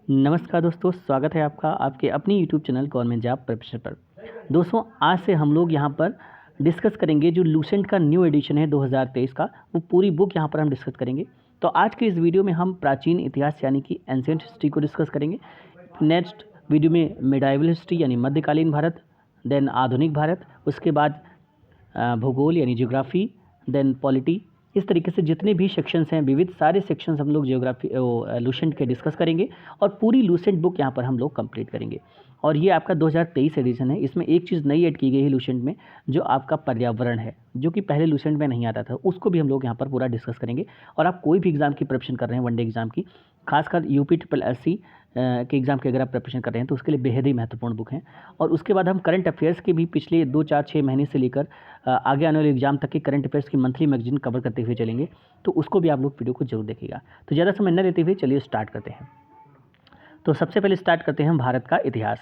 नमस्कार दोस्तों, स्वागत है आपका आपके अपनी YouTube channel government job preparation पर। दोस्तों, आज से हम लोग यहाँ पर डिस्कस करेंगे जो लूसेंट का न्यू एडिशन है 2023 का, वो पूरी बुक यहाँ पर हम डिस्कस करेंगे। तो आज के इस वीडियो में हम प्राचीन इतिहास यानी कि एंशिएंट हिस्ट्री को डिस्कस करेंगे। नेक्स्ट वीडियो में मिडाइवल हिस्ट्री यानी मध्यकालीन भारत, देन आधुनिक भारत, उसके बाद भूगोल यानी ज्योग्राफी, देन पॉलिटी। इस तरीके से जितने भी सेक्शंस हैं, विविध सारे सेक्शंस हम लोग ज्योग्राफी लूसेंट के डिस्कस करेंगे और पूरी लूसेंट बुक यहाँ पर हम लोग कंप्लीट करेंगे। और ये आपका 2023 एडिशन है। इसमें एक चीज़ नई ऐड की गई है लूसेंट में, जो आपका पर्यावरण है, जो कि पहले लूसेंट में नहीं आता था, उसको भी हम लोग यहाँ पर पूरा डिस्कस करेंगे। और आप कोई भी एग्ज़ाम की प्रिपरेशन कर रहे हैं, वनडे एग्ज़ाम की, खासकर UPSSC के एग्ज़ाम की अगर आप प्रिपरेशन कर रहे हैं तो उसके लिए बेहद ही महत्वपूर्ण बुक है। और उसके बाद हम करंट अफेयर्स के भी पिछले 2, 4, 6 महीने से लेकर आगे आने वाले एग्जाम तक के करंट अफेयर्स की मंथली मैगजीन कवर करते हुए चलेंगे, तो उसको भी आप लोग वीडियो को जरूर देखिएगा। तो ज़्यादा समय न लेते हुए चलिए स्टार्ट करते हैं। तो सबसे पहले स्टार्ट करते हैं भारत का इतिहास।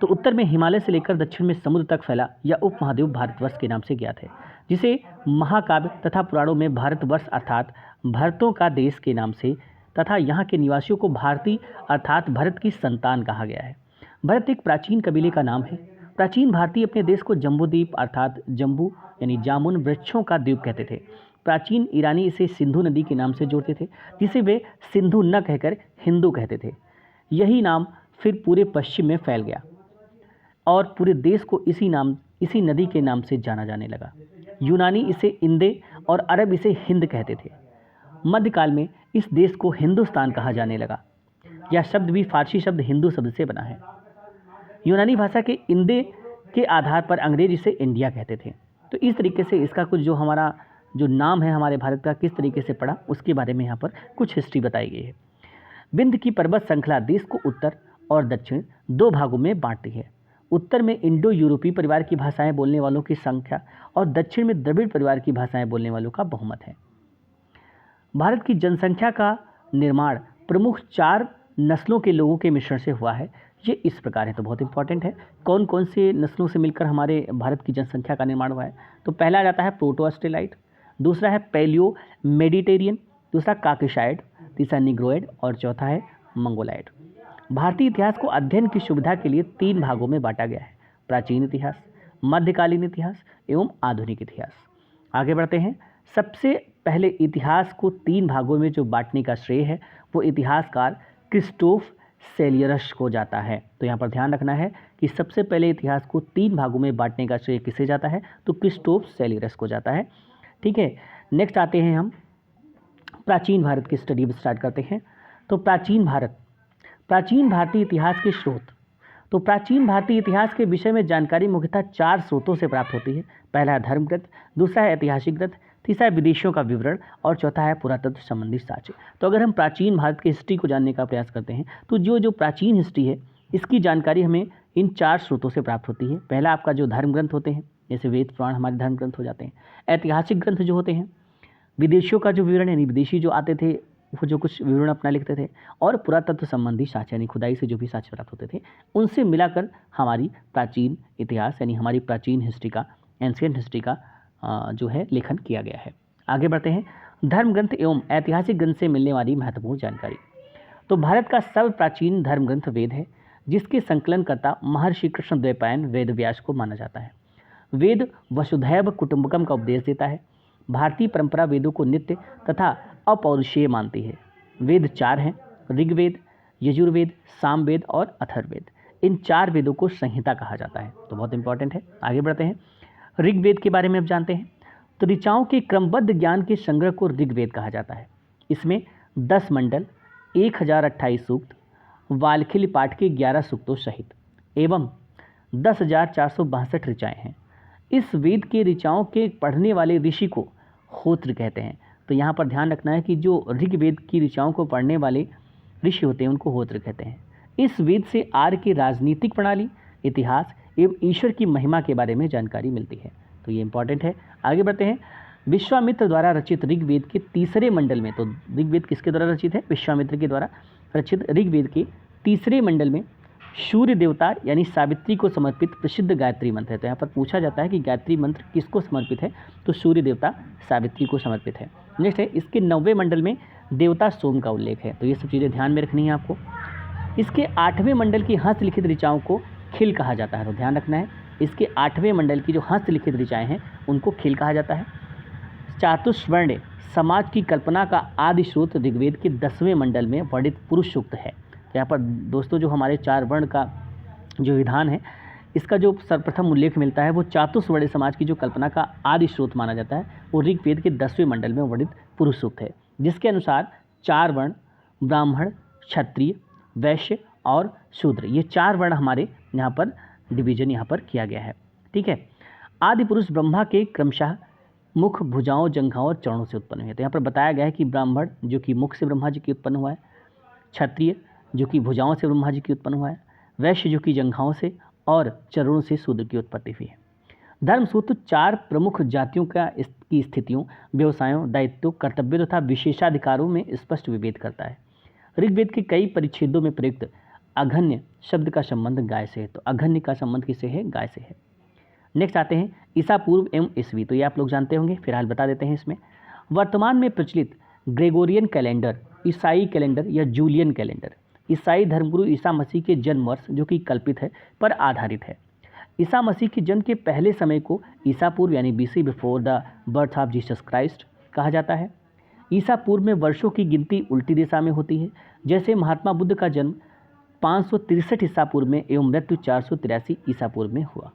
तो उत्तर में हिमालय से लेकर दक्षिण में समुद्र तक फैला यह उपमहाद्वीप भारतवर्ष के नाम से ज्ञात है, जिसे महाकाव्य तथा पुराणों में भारतवर्ष अर्थात भरतों का देश के नाम से तथा यहाँ के निवासियों को भारती अर्थात भरत की संतान कहा गया है। भरत एक प्राचीन कबीले का नाम है। प्राचीन भारतीय अपने देश को जम्बूद्वीप अर्थात जम्बू यानी जामुन वृक्षों का द्वीप कहते थे। प्राचीन ईरानी इसे सिंधु नदी के नाम से जोड़ते थे, जिसे वे सिंधु न कहकर हिंदू कहते थे। यही नाम फिर पूरे पश्चिम में फैल गया और पूरे देश को इसी नदी के नाम से जाना जाने लगा। यूनानी इसे इंदे और अरब इसे हिंद कहते थे। मध्यकाल में इस देश को हिंदुस्तान कहा जाने लगा। यह शब्द भी फारसी शब्द हिंदू शब्द से बना है। यूनानी भाषा के इंदे के आधार पर अंग्रेज इसे इंडिया कहते थे। तो इस तरीके से इसका कुछ जो हमारा जो नाम है हमारे भारत का किस तरीके से पड़ा, उसके बारे में यहाँ पर कुछ हिस्ट्री बताई गई है। विंध्य की पर्वत श्रृंखला देश को उत्तर और दक्षिण 2 भागों में बांटती है। उत्तर में इंडो यूरोपीय परिवार की भाषाएं बोलने वालों की संख्या और दक्षिण में द्रविड़ परिवार की भाषाएं बोलने वालों का बहुमत है। भारत की जनसंख्या का निर्माण प्रमुख 4 नस्लों के लोगों के मिश्रण से हुआ है। ये इस प्रकार है, तो बहुत इंपॉर्टेंट है कौन कौन से नस्लों से मिलकर हमारे भारत की जनसंख्या का निर्माण हुआ है। तो पहला जाता है प्रोटो ऑस्ट्रेलाइट, दूसरा है पैलियो मेडिटेरियन, दूसरा काकेशाइड, तीसरा निग्रोइड और चौथा है मंगोलाइड। भारतीय इतिहास को अध्ययन की सुविधा के लिए 3 भागों में बांटा गया है: प्राचीन इतिहास, मध्यकालीन इतिहास एवं आधुनिक इतिहास। आगे बढ़ते हैं। सबसे पहले इतिहास को 3 भागों में जो बांटने का श्रेय है वो इतिहासकार क्रिस्टोफ सेलियरस को जाता है। तो यहाँ पर ध्यान रखना है कि सबसे पहले इतिहास को 3 भागों में बांटने का श्रेय किसे जाता है, तो क्रिस्टोफ सेलियरस को जाता है। ठीक है, नेक्स्ट आते हैं हम प्राचीन भारत की स्टडी स्टार्ट करते हैं। तो प्राचीन भारतीय इतिहास के स्रोत। तो प्राचीन भारतीय इतिहास के विषय में जानकारी मुख्यतः 4 स्रोतों से प्राप्त होती है। पहला है धर्मग्रंथ, दूसरा है ऐतिहासिक ग्रंथ, तीसरा है विदेशियों का विवरण और चौथा है पुरातत्व संबंधी साक्ष्य। तो अगर हम प्राचीन भारत की हिस्ट्री को जानने का प्रयास करते हैं तो जो प्राचीन हिस्ट्री है इसकी जानकारी हमें इन 4 स्रोतों से प्राप्त होती है। पहला आपका जो धर्म ग्रंथ होते हैं, जैसे वेद पुराण हमारे धर्म ग्रंथ हो जाते हैं। ऐतिहासिक ग्रंथ जो होते हैं, विदेशियों का जो विवरण यानी विदेशी जो आते थे वो जो कुछ विवरण अपना लिखते थे, और पुरातत्व संबंधी साक्ष्य यानी खुदाई से जो भी साक्ष्य प्राप्त होते थे, उनसे मिलाकर हमारी प्राचीन इतिहास यानी हमारी प्राचीन हिस्ट्री का, एंशिएंट हिस्ट्री का जो है लेखन किया गया है। आगे बढ़ते हैं। धर्म ग्रंथ एवं ऐतिहासिक ग्रंथ से मिलने वाली महत्वपूर्ण जानकारी। तो भारत का सर्व प्राचीन धर्म ग्रंथ वेद है, जिसके संकलनकर्ता महर्षि कृष्णद्वैपायन वेद व्यास को माना जाता है। वेद वसुधैव कुटुंबकम का उपदेश देता है। भारतीय परंपरा वेदों को नित्य तथा अपौरुषेय मानती है। वेद 4 हैं: ऋग्वेद, यजुर्वेद, सामवेद और अथर्ववेद। इन 4 वेदों को संहिता कहा जाता है, तो बहुत इंपॉर्टेंट है। आगे बढ़ते हैं। ऋग्वेद के बारे में अब जानते हैं। तो ऋचाओं के क्रमबद्ध ज्ञान के संग्रह को ऋग्वेद कहा जाता है। इसमें 10 मंडल, 1028 सूक्त, वाल्खिल पाठ के 11 सूक्तों सहित एवं 10,462 ऋचाएँ हैं। इस वेद के ऋचाओं के पढ़ने वाले ऋषि को होत्र कहते हैं। तो यहाँ पर ध्यान रखना है कि जो ऋग्वेद की ऋचाओं को पढ़ने वाले ऋषि होते हैं उनको होत्र कहते हैं। इस वेद से आर्य की राजनीतिक प्रणाली, इतिहास एवं ईश्वर की महिमा के बारे में जानकारी मिलती है, तो ये इंपॉर्टेंट है। आगे बढ़ते हैं। विश्वामित्र द्वारा रचित ऋग्वेद के 3रे मंडल में, तो ऋग्वेद किसके द्वारा रचित है? विश्वामित्र के द्वारा रचित ऋग्वेद के 3रे मंडल में सूर्य देवता यानी सावित्री को समर्पित प्रसिद्ध गायत्री मंत्र है। तो यहाँ पर पूछा जाता है कि गायत्री मंत्र किसको समर्पित है, तो सूर्य देवता सावित्री को समर्पित है। नेक्स्ट है, इसके 9वें मंडल में देवता सोम का उल्लेख है। तो ये सब चीज़ें ध्यान में रखनी है आपको। इसके 8वें मंडल की हस्तलिखित ऋचाओं को खिल कहा जाता है। तो ध्यान रखना है, इसके 8वें मंडल की जो हस्तलिखित ऋचाएँ हैं उनको खिल कहा जाता है। चातुर्वर्ण समाज की कल्पना का आदि स्रोत ऋग्वेद के 10वें मंडल में वर्णित पुरुष सूक्त है। तो यहाँ पर दोस्तों जो हमारे 4 वर्ण का जो विधान है, इसका जो सर्वप्रथम उल्लेख मिलता है वो चातुर्वर्ण समाज की जो कल्पना का आदि स्रोत माना जाता है वो ऋग्वेद के 10वें मंडल में वर्णित पुरुष सूक्त है, जिसके अनुसार 4 वर्ण ब्राह्मण, क्षत्रिय, वैश्य और शूद्र, ये 4 वर्ण हमारे यहाँ पर डिवीजन यहाँ पर किया गया है। ठीक है। आदि पुरुष ब्रह्मा के क्रमशः मुख, भुजाओं, जंघाओं और चरणों से उत्पन्न हुए। तो यहाँ पर बताया गया है कि ब्राह्मण जो कि मुख से ब्रह्मा जी की उत्पन्न हुआ है, क्षत्रिय जो कि भुजाओं से ब्रह्मा जी की उत्पन्न हुआ है, वैश्य जो कि जंघाओं से और चरणों से शूद्र की उत्पत्ति हुई है। धर्मसूत्र 4 प्रमुख जातियों की स्थितियों, व्यवसायों, दायित्वों, कर्तव्यों तथा विशेषाधिकारों में स्पष्ट विभेद करता है। ऋग्वेद के कई परिच्छेदों में प्रयुक्त अघन्य शब्द का संबंध गाय से है। तो अघन्य का संबंध किससे है? गाय से है। नेक्स्ट आते हैं ईसा पूर्व एवं ईस्वी। तो ये आप लोग जानते होंगे, फिलहाल बता देते हैं इसमें। वर्तमान में प्रचलित ग्रेगोरियन कैलेंडर, ईसाई कैलेंडर या जूलियन कैलेंडर ईसाई धर्मगुरु ईसा मसीह के जन्म वर्ष जो कि कल्पित है पर आधारित है। ईसा मसीह के जन्म के पहले समय को ईसा पूर्व यानी BC before the birth of Jesus Christ कहा जाता है। ईसा पूर्व में वर्षों की गिनती उल्टी दिशा में होती है। जैसे महात्मा बुद्ध का जन्म 563 ईसा पूर्व में एवं मृत्यु 483 ईसा पूर्व में हुआ,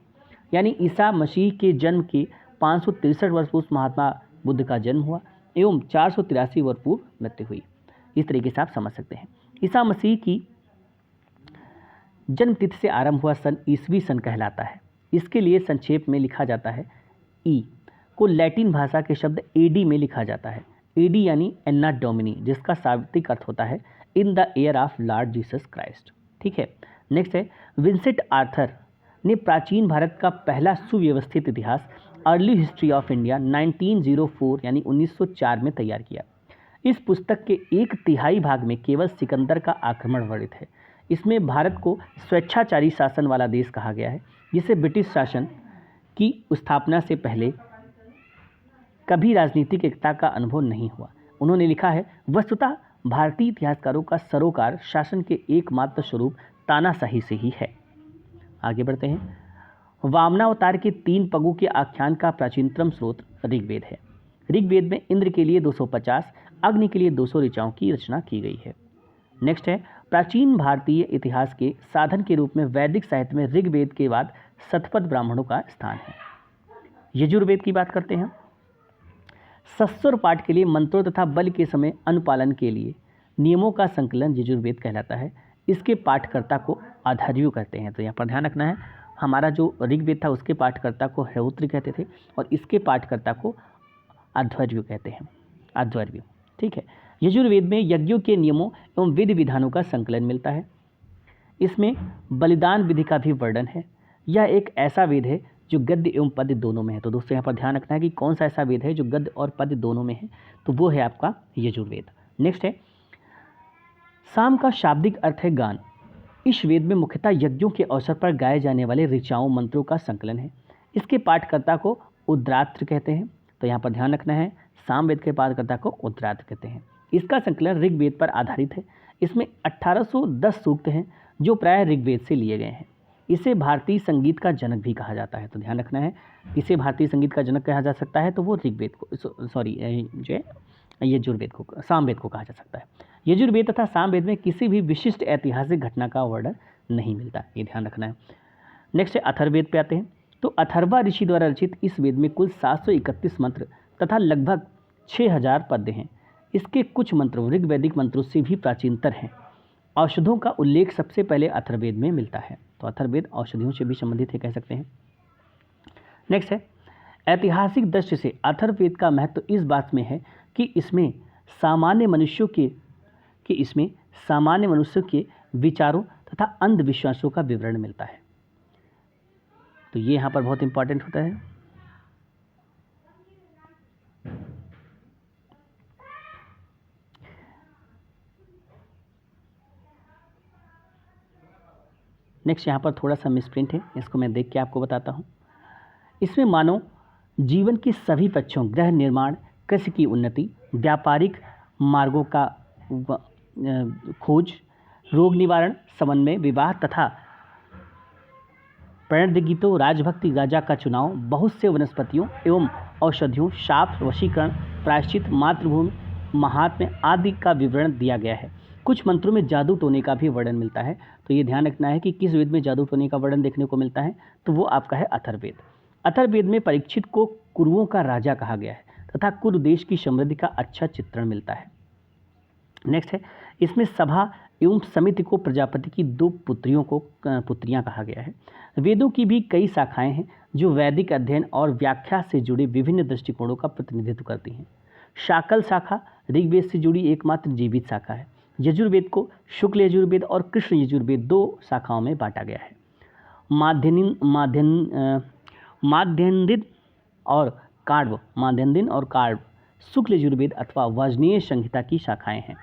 यानी ईसा मसीह के जन्म के 563 वर्ष पूर्व महात्मा बुद्ध का जन्म हुआ एवं 483 वर्ष पूर्व मृत्यु हुई। इस तरीके से आप समझ सकते हैं। ईसा मसीह की जन्म तिथि से आरंभ हुआ सन ईसवी सन कहलाता है। इसके लिए संक्षेप में लिखा जाता है। ई को लैटिन भाषा के शब्द एडी में लिखा जाता है। एडी यानी एन्ना डोमिनी, जिसका शाब्दिक अर्थ होता है in the year of Lord Jesus Christ. ठीक है। नेक्स्ट है विंसेंट आर्थर ने प्राचीन भारत का पहला सुव्यवस्थित इतिहास अर्ली हिस्ट्री ऑफ इंडिया 1904 यानी 1904 में तैयार किया। इस पुस्तक के 1/3 भाग में केवल सिकंदर का आक्रमण वर्णित है। इसमें भारत को स्वेच्छाचारी शासन वाला देश कहा गया है, जिसे ब्रिटिश शासन की स्थापना से पहले कभी राजनीतिक एकता का अनुभव नहीं हुआ। उन्होंने लिखा है, वस्तुतः भारतीय इतिहासकारों का सरोकार शासन के एकमात्र स्वरूप तानाशाही से ही है। आगे बढ़ते हैं। वामनावतार के 3 पगों के आख्यान का प्राचीनतम स्रोत ऋग्वेद है। ऋग्वेद में इंद्र के लिए 250, अग्नि के लिए 200 ऋचाओं की रचना की गई है। नेक्स्ट है प्राचीन भारतीय इतिहास के साधन के रूप में वैदिक साहित्य में ऋग्वेद के बाद शतपथ ब्राह्मणों का स्थान है। यजुर्वेद की बात करते हैं। सस्वर पाठ के लिए मंत्रों तथा बल के समय अनुपालन के लिए नियमों का संकलन यजुर्वेद कहलाता है। इसके पाठकर्ता को अध्वर्यु कहते हैं। तो यहाँ पर ध्यान रखना है, हमारा जो ऋग्वेद था उसके पाठकर्ता को हेउत्र कहते थे और इसके पाठकर्ता को अध्वर्यु कहते हैं, अध्वर्यु। ठीक है। यजुर्वेद में यज्ञों के नियमों एवं विधि विधानों का संकलन मिलता है। इसमें बलिदान विधि का भी वर्णन है। यह एक ऐसा वेद है जो गद्य एवं पद्य दोनों में है। तो दोस्तों यहाँ पर ध्यान रखना है कि कौन सा ऐसा वेद है जो गद्य और पद्य दोनों में है, तो वो है आपका यजुर्वेद। नेक्स्ट है साम का शाब्दिक अर्थ है गान। इस वेद में मुख्यतः यज्ञों के अवसर पर गाए जाने वाले ऋचाओं मंत्रों का संकलन है। इसके पाठकर्ता को उद्रात्र कहते हैं। तो यहाँ पर ध्यान रखना है, सामवेद के पाठकर्ता को उद्रात्र कहते हैं। इसका संकलन ऋग्वेद पर आधारित है। इसमें 1810 सूक्त हैं जो प्राय ऋग्वेद से लिए गए हैं। इसे भारतीय संगीत का जनक भी कहा जाता है। तो ध्यान रखना है, इसे भारतीय संगीत का जनक कहा जा सकता है, तो वो ऋग्वेद को जो है यजुर्वेद को, सामवेद को कहा जा सकता है। यजुर्वेद तथा सामवेद में किसी भी विशिष्ट ऐतिहासिक घटना का वर्णन नहीं मिलता, ये ध्यान रखना है। नेक्स्ट है अथर्ववेद पे आते हैं। तो अथर्वा ऋषि द्वारा रचित इस वेद में कुल 731 मंत्र तथा लगभग 6000 पद्य हैं। इसके कुछ मंत्र ऋग्वैदिक मंत्रों से भी प्राचीनतर हैं। औषधों का उल्लेख सबसे पहले अथर्ववेद में मिलता है। तो अथर्ववेद औषधियों से भी संबंधित है, कह सकते हैं। नेक्स्ट है ऐतिहासिक दृष्टि से अथर्ववेद का महत्व इस बात में है कि इसमें सामान्य मनुष्यों के विचारों तथा अंधविश्वासों का विवरण मिलता है। तो ये यहाँ पर बहुत इंपॉर्टेंट होता है। नेक्स्ट यहाँ पर थोड़ा सा मिसप्रिंट है, इसको मैं देख के आपको बताता हूँ। इसमें मानव जीवन के सभी पक्षों, गृह निर्माण, कृषि की उन्नति, व्यापारिक मार्गों का खोज, रोग निवारण, समन्वय, विवाह तथा प्रणदगीतों, राजभक्ति, राजा का चुनाव, बहुत से वनस्पतियों एवं औषधियों, शाप, वशीकरण, प्रायश्चित, मातृभूमि, महात्म्य आदि का विवरण दिया गया है। कुछ मंत्रों में जादू टोने का भी वर्णन मिलता है। तो ये ध्यान रखना है कि किस वेद में जादू टोने का वर्णन देखने को मिलता है, तो वो आपका है अथर्ववेद। अथर्ववेद में परीक्षित को कुरुओं का राजा कहा गया है तथा कुरु देश की समृद्धि का अच्छा चित्रण मिलता है। नेक्स्ट है, इसमें सभा एवं समिति को प्रजापति की 2 पुत्रियां कहा गया है। वेदों की भी कई शाखाएं हैं जो वैदिक अध्ययन और व्याख्या से जुड़े विभिन्न दृष्टिकोणों का प्रतिनिधित्व करती हैं। शाकल शाखा ऋग्वेद से जुड़ी एकमात्र जीवित शाखा है। यजुर्वेद को शुक्ल यजुर्वेद और कृष्ण यजुर्वेद 2 शाखाओं में बांटा गया है। माध्यन्दिन और कार्व शुक्ल यजुर्वेद अथवा वाजनेय संहिता की शाखाएं हैं।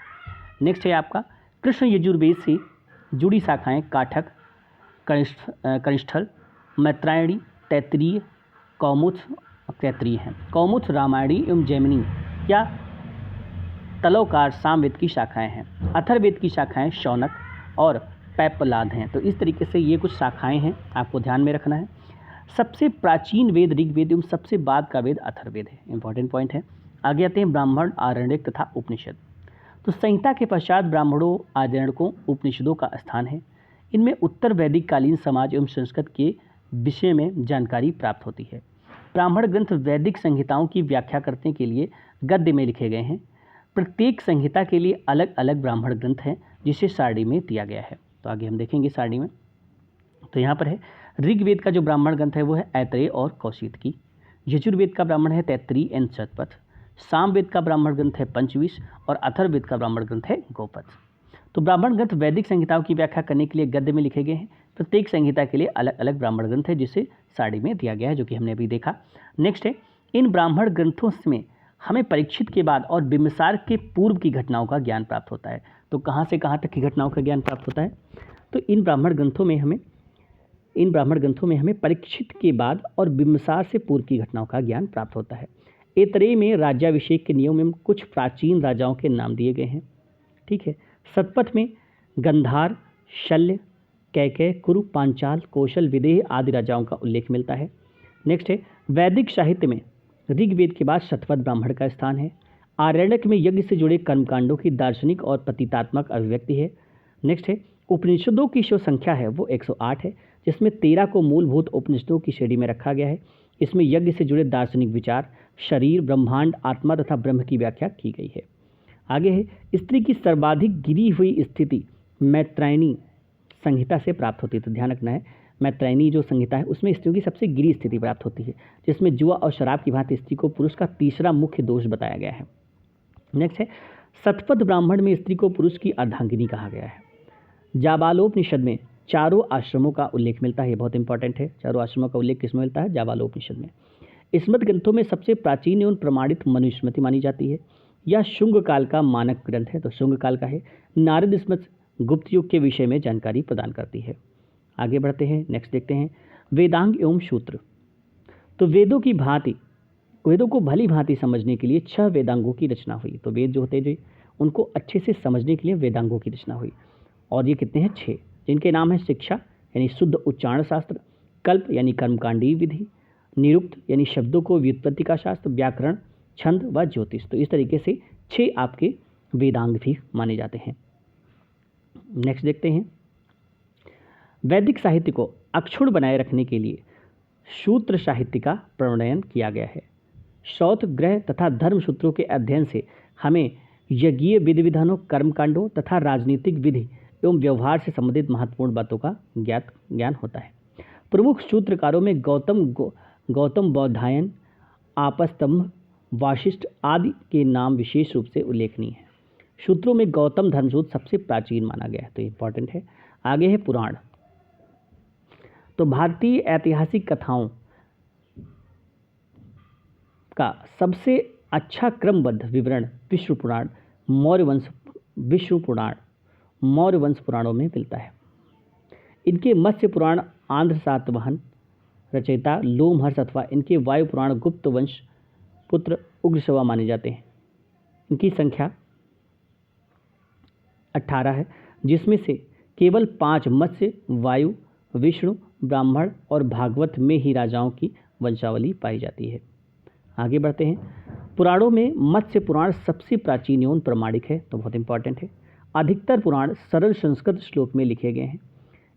नेक्स्ट है आपका कृष्ण यजुर्वेद से जुड़ी शाखाएं काठक, कनिष्ठल, मैत्रायणी, तैत्तिरीय, कौमुद हैं। कौमुद रामायणी एवं जैमिनी या तलवकार सामवेद की शाखाएं हैं। अथर्ववेद की शाखाएं शौनक और पैपलाद हैं। तो इस तरीके से ये कुछ शाखाएं हैं, आपको ध्यान में रखना है। सबसे प्राचीन वेद ऋग्वेद एवं सबसे बाद का वेद अथर्ववेद है। इंपॉर्टेंट पॉइंट है। आगे आते हैं ब्राह्मण, आरण्यक तथा उपनिषद। तो संहिता के पश्चात ब्राह्मणों, आरण्यकों, उपनिषदों का स्थान है। इनमें उत्तर वैदिक कालीन समाज एवं संस्कृत के विषय में जानकारी प्राप्त होती है। ब्राह्मण ग्रंथ वैदिक संहिताओं की व्याख्या करने के लिए गद्य में लिखे गए हैं। प्रत्येक संहिता के लिए अलग अलग ब्राह्मण ग्रंथ हैं जिसे सारणी में दिया गया है। तो आगे हम देखेंगे सारणी में। तो यहाँ पर है ऋग्वेद का जो ब्राह्मण ग्रंथ है वो है ऐतरेय और कौशिकी। यजुर्वेद का ब्राह्मण है तैत्तिरीय एवं शतपथ। सामवेद का ब्राह्मण ग्रंथ है पंचविश और अथर्ववेद का ब्राह्मण ग्रंथ है गोपथ। तो ब्राह्मण ग्रंथ वैदिक संहिताओं की व्याख्या करने के लिए गद्य में लिखे गए हैं। प्रत्येक संहिता के लिए अलग अलग ब्राह्मण ग्रंथ है जिसे सारणी में दिया गया है, जो कि हमने अभी देखा। नेक्स्ट है, इन ब्राह्मण ग्रंथों में हमें परीक्षित के बाद और बिंबिसार के पूर्व की घटनाओं का ज्ञान प्राप्त होता है। तो कहाँ से कहाँ तक की घटनाओं का ज्ञान प्राप्त होता है? तो इन ब्राह्मण ग्रंथों में हमें परीक्षित के बाद और बिंबिसार से पूर्व की घटनाओं का ज्ञान प्राप्त होता है। ऐतरेय में राज्याभिषेक के नियम में कुछ प्राचीन राजाओं के नाम दिए गए हैं। ठीक है। शतपथ में गंधार, शल्य, कैकेय, कुरु, पांचाल, कौशल, विदेह आदि राजाओं का उल्लेख मिलता है। नेक्स्ट है, वैदिक साहित्य में ऋग्वेद के बाद शतपथ ब्राह्मण का स्थान है। आरण्यक में यज्ञ से जुड़े कर्मकांडों की दार्शनिक और प्रतीकात्मक अभिव्यक्ति है। नेक्स्ट है, उपनिषदों की जो संख्या है वो 108 है, जिसमें 13 को मूलभूत उपनिषदों की श्रेणी में रखा गया है। इसमें यज्ञ से जुड़े दार्शनिक विचार, शरीर, ब्रह्मांड, आत्मा तथा ब्रह्म की व्याख्या की गई है। आगे है, स्त्री की सर्वाधिक गिरी हुई स्थिति मैत्रायणी संहिता से प्राप्त होती है। तो ध्यान रखना है, मैत्रायणी जो संहिता है उसमें स्त्रियों की सबसे गिरी स्थिति प्राप्त होती है, जिसमें जुआ और शराब की भांति स्त्री को पुरुष का तीसरा मुख्य दोष बताया गया है। नेक्स्ट है, शतपथ ब्राह्मण में स्त्री को पुरुष की अर्धांगिनी कहा गया है। जाबालोपनिषद में चारों आश्रमों का उल्लेख मिलता है। ये बहुत इंपॉर्टेंट है। चारों आश्रमों का उल्लेख किसमें मिलता है? जाबालोपनिषद में। स्मृत ग्रंथों में सबसे प्राचीन एवं प्रमाणित मनुस्मृति मानी जाती है। यह शुंग काल का मानक ग्रंथ है। तो शुंग काल का है। नारद स्मृत गुप्त युग के विषय में जानकारी प्रदान करती है। आगे बढ़ते हैं, नेक्स्ट देखते हैं वेदांग एवं सूत्र। तो वेदों को भली भांति समझने के लिए 6 वेदांगों की रचना हुई। तो वेद जो होते हैं उनको अच्छे से समझने के लिए वेदांगों की रचना हुई, और ये कितने हैं? 6, जिनके नाम है शिक्षा यानी शुद्ध उच्चारण शास्त्र, कल्प यानी कर्मकांडी विधि, निरुक्त यानी शब्दों को व्युत्पत्ति का शास्त्र, व्याकरण, छंद व ज्योतिष। तो इस तरीके से 6 आपके वेदांग भी माने जाते हैं। नेक्स्ट देखते हैं, वैदिक साहित्य को अक्षुण्ण बनाए रखने के लिए सूत्र साहित्य का प्रणयन किया गया है। श्रौत, ग्रह तथा धर्म सूत्रों के अध्ययन से हमें यज्ञीय विधि विधानों, कर्मकांडों तथा राजनीतिक विधि एवं व्यवहार से संबंधित महत्वपूर्ण बातों का ज्ञान होता है। प्रमुख सूत्रकारों में गौतम बौधायन, आपस्तंभ, वाशिष्ठ आदि के नाम विशेष रूप से उल्लेखनीय है। सूत्रों में गौतम धर्मसूत्र सबसे प्राचीन माना गया है। तो इंपॉर्टेंट है। आगे है पुराण। तो भारतीय ऐतिहासिक कथाओं का सबसे अच्छा क्रमबद्ध विवरण विष्णु पुराण, मौर्य वंश पुराणों में मिलता है। इनके मत्स्य पुराण आंध्र सातवाहन रचयिता लोमहर्ष अथवा इनके वायु पुराण गुप्त वंश पुत्र उग्रश्रवा माने जाते हैं। इनकी संख्या 18 है। जिसमें से केवल 5 मत्स्य, वायु, विष्णु, ब्राह्मण और भागवत में ही राजाओं की वंशावली पाई जाती है। आगे बढ़ते हैं। पुराणों में मत्स्य पुराण सबसे प्राचीन एवं प्रमाणिक है, तो बहुत इंपॉर्टेंट है। अधिकतर पुराण सरल संस्कृत श्लोक में लिखे गए हैं।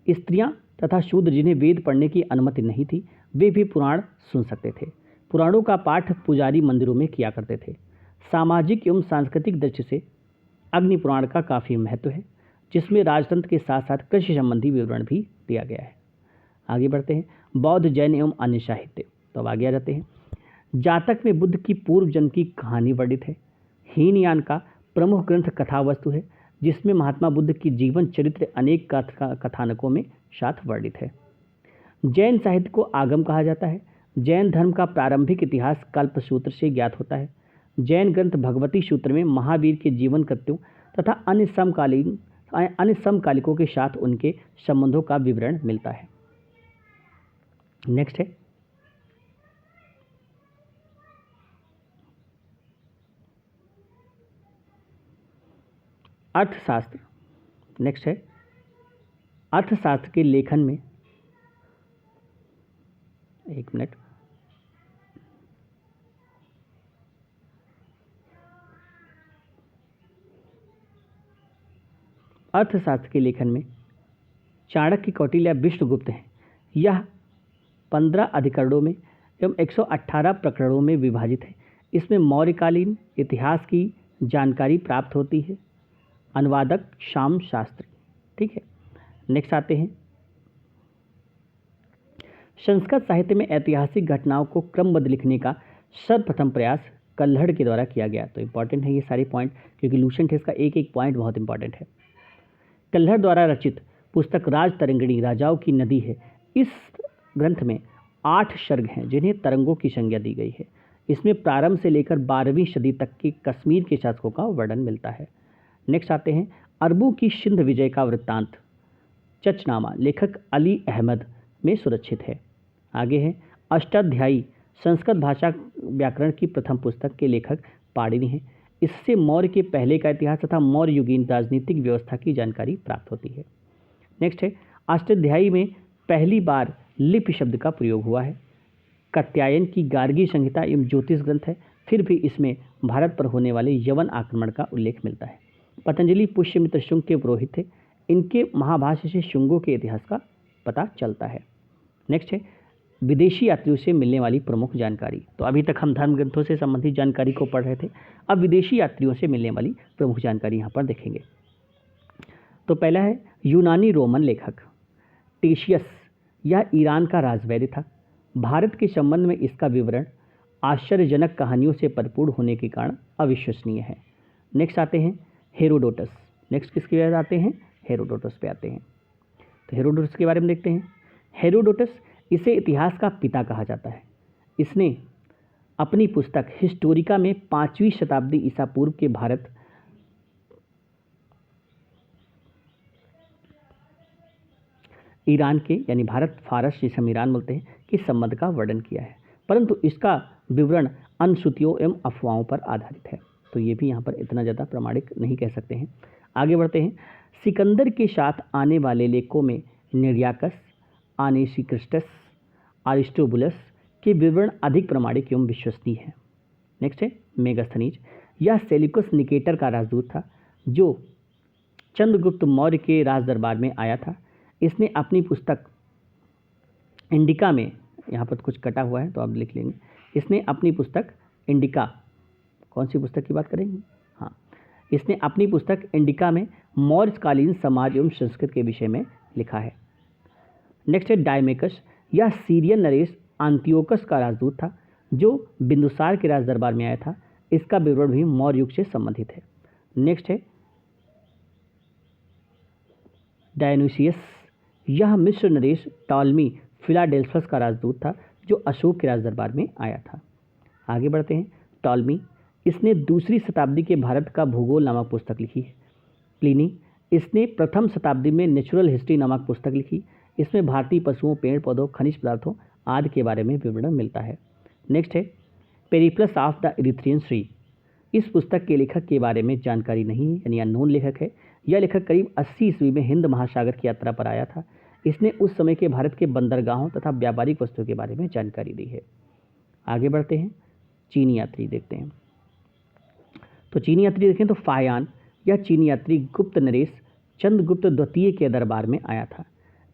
स्त्रियां तथा शूद्र जिन्हें वेद पढ़ने की अनुमति नहीं थी, वे भी पुराण सुन सकते थे। पुराणों का पाठ पुजारी मंदिरों में किया करते थे। सामाजिक एवं सांस्कृतिक दृष्टि से अग्नि पुराण का काफ़ी महत्व है, जिसमें राजतंत्र के साथ साथ कृषि संबंधी विवरण भी दिया गया है। आगे बढ़ते हैं। बौद्ध, जैन एवं अन्य साहित्य, तो अब आगे आ जाते हैं। जातक में बुद्ध की पूर्व जन्म की कहानी वर्णित है। हीनयान का प्रमुख ग्रंथ कथा वस्तु है, जिसमें महात्मा बुद्ध की जीवन चरित्र अनेक कथानकों में साथ वर्णित है। जैन साहित्य को आगम कहा जाता है। जैन धर्म का प्रारंभिक इतिहास कल्पसूत्र से ज्ञात होता है। जैन ग्रंथ भगवती सूत्र में महावीर के जीवन कृत्यों तथा अन्य समकालिकों के साथ उनके संबंधों का विवरण मिलता है। नेक्स्ट है अर्थशास्त्र। नेक्स्ट है अर्थशास्त्र के लेखन में, एक मिनट, अर्थशास्त्र के लेखन में चाणक्य, कौटिल्य, विष्णुगुप्त हैं। यह 15 अधिकरणों में एवं 118 प्रकरणों में विभाजित है। इसमें मौर्यकालीन इतिहास की जानकारी प्राप्त होती है। अनुवादक श्याम शास्त्री। ठीक है, नेक्स्ट आते हैं। संस्कृत साहित्य में ऐतिहासिक घटनाओं को क्रमबद्ध लिखने का सर्वप्रथम प्रयास कल्हड़ के द्वारा किया गया। तो इंपॉर्टेंट है ये सारे पॉइंट, क्योंकि लूसेंट है, इसका एक एक पॉइंट बहुत इंपॉर्टेंट है। कल्हड़ द्वारा रचित पुस्तक राज तरंगिणी, राजाओं की नदी है। इस ग्रंथ में 8 सर्ग हैं, जिन्हें तरंगों की संज्ञा दी गई है। इसमें प्रारंभ से लेकर 12वीं सदी तक के कश्मीर के शासकों का वर्णन मिलता है। नेक्स्ट आते हैं। अरबों की सिंध विजय का वृत्तांत चचनामा, लेखक अली अहमद में सुरक्षित है। आगे है अष्टाध्यायी, संस्कृत भाषा व्याकरण की प्रथम पुस्तक के लेखक पाणिनि हैं। इससे मौर्य के पहले का इतिहास तथा मौर्य युगीन राजनीतिक व्यवस्था की जानकारी प्राप्त होती है। नेक्स्ट है अष्टाध्यायी में पहली बार लिपि शब्द का प्रयोग हुआ है। कात्यायन की गार्गी संहिता एवं ज्योतिष ग्रंथ है। फिर भी इसमें भारत पर होने वाले यवन आक्रमण का उल्लेख मिलता है। पतंजलि पुष्यमित्र शुंग के पुरोहित थे। इनके महाभाष्य से शुंगों के इतिहास का पता चलता है। नेक्स्ट है विदेशी यात्रियों से मिलने वाली प्रमुख जानकारी। तो अभी तक हम धर्म ग्रंथों से संबंधित जानकारी को पढ़ रहे थे, अब विदेशी यात्रियों से मिलने वाली प्रमुख जानकारी यहाँ पर देखेंगे। तो पहला है यूनानी रोमन लेखक टेशियस, यह ईरान का राजवैद्य था। भारत के संबंध में इसका विवरण आश्चर्यजनक कहानियों से परिपूर्ण होने के कारण अविश्वसनीय है। नेक्स्ट आते हैं हेरोडोटस। नेक्स्ट किसके बारे में आते हैं? हेरोडोटस पे आते हैं। तो हेरोडोटस के बारे में देखते हैं। हेरोडोटस, इसे इतिहास का पिता कहा जाता है। इसने अपनी पुस्तक हिस्टोरिका में 5वीं शताब्दी ईसा पूर्व के भारत ईरान के, यानी भारत फारस जिसे हम ईरान बोलते हैं, के संबंध का वर्णन किया है, परंतु इसका विवरण अनुश्रुतियों एवं अफवाहों पर आधारित है। तो ये भी यहाँ पर इतना ज़्यादा प्रामाणिक नहीं कह सकते हैं। आगे बढ़ते हैं। सिकंदर के साथ आने वाले लेखों में निर्याकस, आनेसिक्रिस्टस, अरिस्टोबुलस के विवरण अधिक प्रामाणिक एवं विश्वसनीय हैं। नेक्स्ट है मेगास्थनीज। यह सेल्यूकस निकेटर का राजदूत था, जो चंद्रगुप्त मौर्य के राज दरबार में आया था। इसने अपनी पुस्तक इंडिका में, यहाँ पर कुछ कटा हुआ है तो आप लिख लेंगे, इसने अपनी पुस्तक इंडिका, कौन सी पुस्तक की बात करेंगे? हाँ, इसने अपनी पुस्तक इंडिका में मौर्यकालीन समाज एवं संस्कृति के विषय में लिखा है। नेक्स्ट है डायमेकस। यह सीरियन नरेश आंतियोकस का राजदूत था, जो बिंदुसार के राज दरबार में आया था। इसका विवरण भी मौर्य युग से संबंधित है। नेक्स्ट है डायनुसियस। यह मिस्र नरेश टॉलमी फिलाडेल्फस का राजदूत था, जो अशोक के राज दरबार में आया था। आगे बढ़ते हैं। टॉलमी, इसने 2री शताब्दी के भारत का भूगोल नामक पुस्तक लिखी है। प्लिनी, इसने प्रथम शताब्दी में नेचुरल हिस्ट्री नामक पुस्तक लिखी। इसमें भारतीय पशुओं, पेड़ पौधों, खनिज पदार्थों आदि के बारे में विवरण मिलता है। नेक्स्ट है पेरिप्लस ऑफ द इरिथ्रियन सी। इस पुस्तक के लेखक के बारे में जानकारी नहीं है, यानी अननोन लेखक है। यह लेखक करीब 80 ईस्वी में हिंद महासागर की यात्रा पर आया था। इसने उस समय के भारत के बंदरगाहों तथा व्यापारिक वस्तुओं के बारे में जानकारी दी है। आगे बढ़ते हैं, चीनी यात्री देखते हैं। तो चीनी यात्री देखें तो फायान, यह चीनी यात्री गुप्त नरेश चंद्रगुप्त द्वितीय के दरबार में आया था।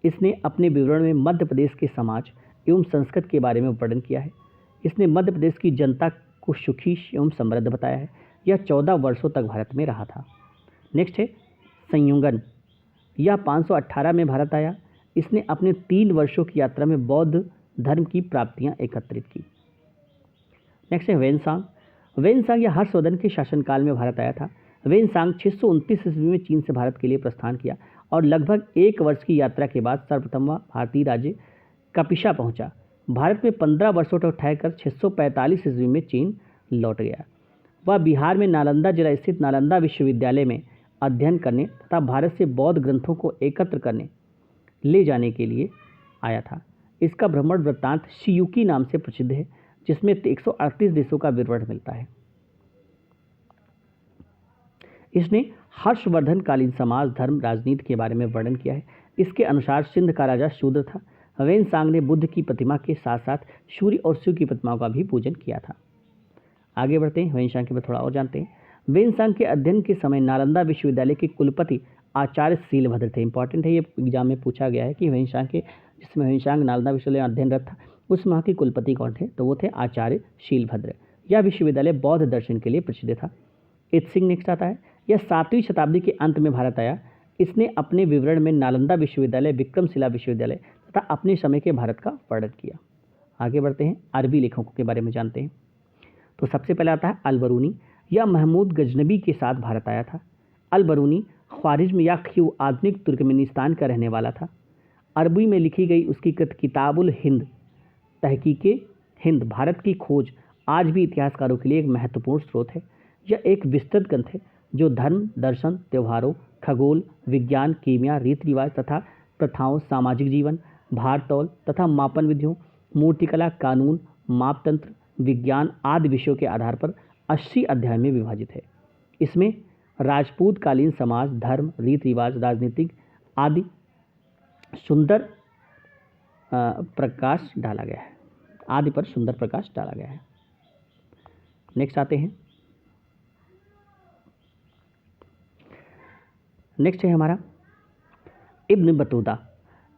इसने अपने विवरण में मध्य प्रदेश के समाज एवं संस्कृति के बारे में वर्णन किया है। इसने मध्य प्रदेश की जनता को सुखी एवं समृद्ध बताया है। यह 14 वर्षों तक भारत में रहा था। नेक्स्ट है संयुगन, यह 518 में भारत आया। इसने अपने 3 वर्षों की यात्रा में बौद्ध धर्म की प्राप्तियां एकत्रित की। नेक्स्ट है वेनसांग, वेनसांग यह हर्षवर्धन के शासनकाल में भारत आया था। वेनसांग 629 ईस्वी में चीन से भारत के लिए प्रस्थान किया और लगभग 1 वर्ष की यात्रा के बाद सर्वप्रथम वह भारतीय राज्य कपिशा पहुंचा। भारत में 15 वर्षों तक ठहरकर 645 ईस्वी में चीन लौट गया। वह बिहार में नालंदा जिला स्थित नालंदा विश्वविद्यालय में अध्ययन करने तथा भारत से बौद्ध ग्रंथों को एकत्र करने ले जाने के लिए आया था। इसका भ्रमण वृत्तांत शियुकी नाम से प्रसिद्ध है, जिसमें 138 देशों का विवरण मिलता है। इसने हर्षवर्धन कालीन समाज धर्म राजनीति के बारे में वर्णन किया है। इसके अनुसार सिंध का राजा शूद्र था। वेनसांग ने बुद्ध की प्रतिमा के साथ साथ सूर्य और शिव की प्रतिमाओं का भी पूजन किया था। आगे बढ़ते हैं, वेनसांग के बारे में थोड़ा और जानते हैं। वेनसांग के अध्ययन के समय नालंदा विश्वविद्यालय के कुलपति आचार्य शीलभद्र थे। इंपॉर्टेंट है, ये एग्जाम में पूछा गया है कि वेनसांग के जिसमें वेनसांग नालंदा विश्वविद्यालय में अध्ययनरत था उस वहाँ के कुलपति कौन थे, तो वो थे आचार्य शीलभद्र। यह विश्वविद्यालय बौद्ध दर्शन के लिए प्रसिद्ध था। इत्सिंग नेक्स्ट आता है, यह 7वीं शताब्दी के अंत में भारत आया। इसने अपने विवरण में नालंदा विश्वविद्यालय विक्रमशिला विश्वविद्यालय तथा अपने समय के भारत का वर्णन किया। आगे बढ़ते हैं, अरबी लेखकों के बारे में जानते हैं। तो सबसे पहले आता है अल-बरूनी, यह महमूद गजनबी के साथ भारत आया था। अल-बरूनी ख्वारिज्म या खीव आधुनिक तुर्कमेनिस्तान का रहने वाला था। अरबी में लिखी गई उसकी कृत किताबुल हिंद तहकीके हिंद भारत की खोज आज भी इतिहासकारों के लिए एक महत्वपूर्ण स्रोत है। यह एक विस्तृत ग्रंथ है जो धर्म, दर्शन, त्योहारों, खगोल, विज्ञान, कीमिया, रीति रिवाज तथा प्रथाओं, सामाजिक जीवन, भारतौल तथा मापन विधियों, मूर्तिकला, कानून, मापतंत्र, विज्ञान आदि विषयों के आधार पर 80 अध्याय में विभाजित है। इसमें राजपूत कालीन समाज, धर्म, रीति रिवाज, राजनीतिक आदि सुंदर प्रकाश डाला गया है, आदि पर सुंदर प्रकाश डाला गया है। नेक्स्ट आते हैं, नेक्स्ट है हमारा इब्न बतूता।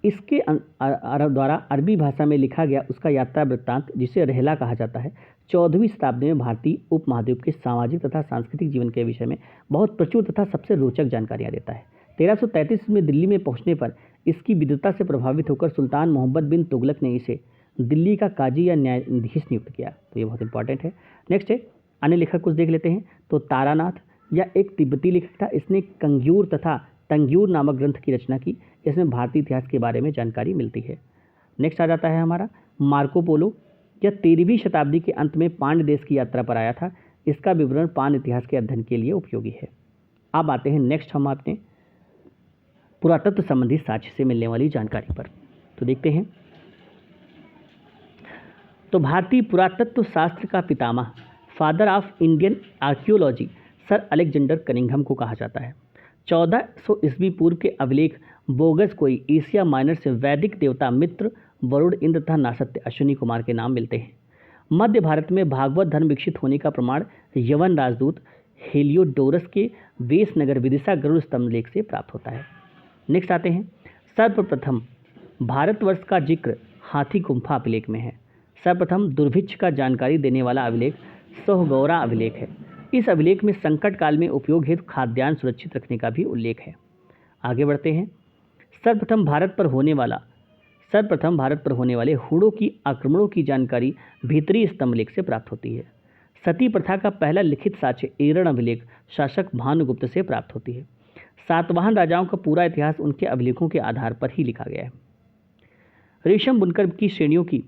इसके द्वारा अरबी भाषा में लिखा गया उसका यात्रा वृत्तांत, जिसे रहला कहा जाता है, 14वीं शताब्दी में भारतीय उपमहाद्वीप के सामाजिक तथा सांस्कृतिक जीवन के विषय में बहुत प्रचुर तथा सबसे रोचक जानकारियाँ देता है। 1333 में दिल्ली में पहुंचने पर इसकी विद्वता से प्रभावित होकर सुल्तान मोहम्मद बिन तुगलक ने इसे दिल्ली का काजी या न्यायाधीश नियुक्त किया। तो ये बहुत इंपॉर्टेंट है। नेक्स्ट है अन्य लेखक कुछ देख लेते हैं। तो तारानाथ, यह एक तिब्बती लेखक था। इसने कंग्यूर तथा तंग्यूर नामक ग्रंथ की रचना की। इसमें भारतीय इतिहास के बारे में जानकारी मिलती है। नेक्स्ट आ जाता है हमारा मार्को पोलो। यह 13वीं शताब्दी के अंत में पांड्य देश की यात्रा पर आया था। इसका विवरण पांड्य इतिहास के अध्ययन के लिए उपयोगी है। अब आते हैं नेक्स्ट हम अपने पुरातत्व संबंधी साक्ष्य से मिलने वाली जानकारी पर। तो देखते हैं, तो भारतीय पुरातत्व शास्त्र का पितामह, father of Indian archaeology, sir Alexander Cunningham को कहा जाता है। 1400 ईस्वी पूर्व के अभिलेख बोगस कोई एशिया माइनर से वैदिक देवता मित्र, वरुण, इंद्र तथा नासत्य अश्विनी कुमार के नाम मिलते हैं। मध्य भारत में भागवत धर्म विकसित होने का प्रमाण यवन राजदूत हेलियोडोरस के वेश नगर विदिशा गरुड़ स्तंभ लेख से प्राप्त होता है। नेक्स्ट आते हैं, सर्वप्रथम भारतवर्ष का जिक्र हाथी गुम्फा अभिलेख में है। सर्वप्रथम दुर्भिक्ष का जानकारी देने वाला अभिलेख सोहगौरा अभिलेख है। इस अभिलेख में संकट काल में उपयोग हेतु खाद्यान्न सुरक्षित रखने का भी उल्लेख है। आगे बढ़ते हैं, सर्वप्रथम भारत पर होने वाले हुड़ों की आक्रमणों की जानकारी भीतरी स्तंभ लेख से प्राप्त होती है। सती प्रथा का पहला लिखित साक्ष्य एरण अभिलेख शासक भानुगुप्त से प्राप्त होती है। सातवाहन राजाओं का पूरा इतिहास उनके अभिलेखों के आधार पर ही लिखा गया है। रेशम बुनकर की श्रेणियों की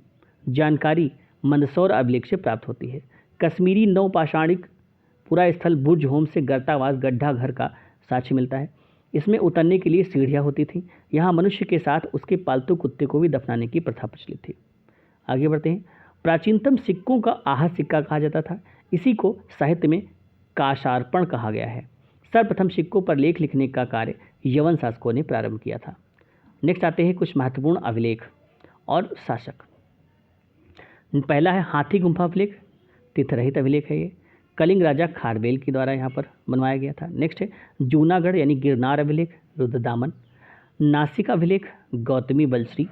जानकारी मंदसौर अभिलेख से प्राप्त होती है। कश्मीरी नवपाषाणिक पूरा स्थल बुर्ज होम से गर्तावास गड्ढा घर का साक्ष्य मिलता है। इसमें उतरने के लिए सीढ़ियाँ होती थीं। यहाँ मनुष्य के साथ उसके पालतू कुत्ते को भी दफनाने की प्रथा प्रचलित थी। आगे बढ़ते हैं, प्राचीनतम सिक्कों का आहा सिक्का कहा जाता था। इसी को साहित्य में काशार्पण कहा गया है। सर्वप्रथम सिक्कों पर लेख लिखने का कार्य यवन शासकों ने प्रारंभ किया था। नेक्स्ट आते हैं कुछ महत्वपूर्ण अभिलेख और शासक। पहला है हाथी गुम्फा अभिलेख, तिथरहित अभिलेख है ये, कलिंग राजा खारवेल के द्वारा यहाँ पर बनवाया गया था। नेक्स्ट है जूनागढ़ यानी गिरनार अभिलेख, रुद्रदामन, नासिक अभिलेख, गौतमी बलश्री,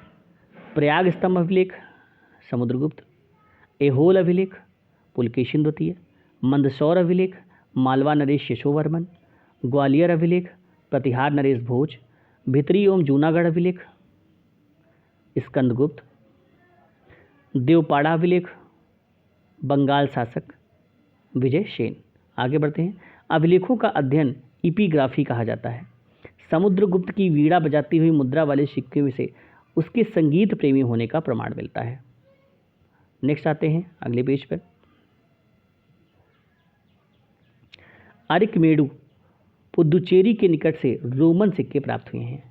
प्रयाग स्तंभ अभिलेख, समुद्रगुप्त, एहोल अभिलेख, पुलकेशिन द्वितीय, मंदसौर अभिलेख, मालवा नरेश यशोवर्मन, ग्वालियर अभिलेख, प्रतिहार नरेश भोज, भितरी एवं जूनागढ़ अभिलेख, स्कंदगुप्त, देवपाड़ा अभिलेख, बंगाल शासक विजय सेन। आगे बढ़ते हैं। अभिलेखों का अध्ययन इपिग्राफी कहा जाता है। समुद्रगुप्त की वीणा बजाती हुई मुद्रा वाले सिक्के में से उसके संगीत प्रेमी होने का प्रमाण मिलता है। नेक्स्ट आते हैं अगले पेज पर। अरिकमेडु पुदुचेरी के निकट से रोमन सिक्के प्राप्त हुए हैं।